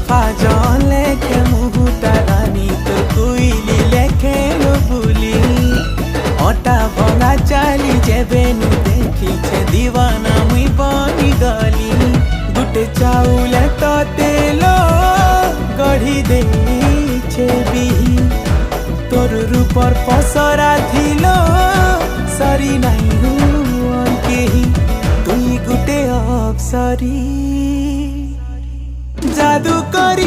দফা জলে কে মুহুটা রানী তোর কুইলি লেখে বুলি অটা ভঙা চালি যেবে নু দেখিছে দিওয়ানা মুই বনি গলি গুটে চাউলে তো তেল গঢ়ি দেইছে বিহি তোর রূপর পসরা থিল সরি নাই হুন কেহি তুই গুটে অপসরি জাদু করি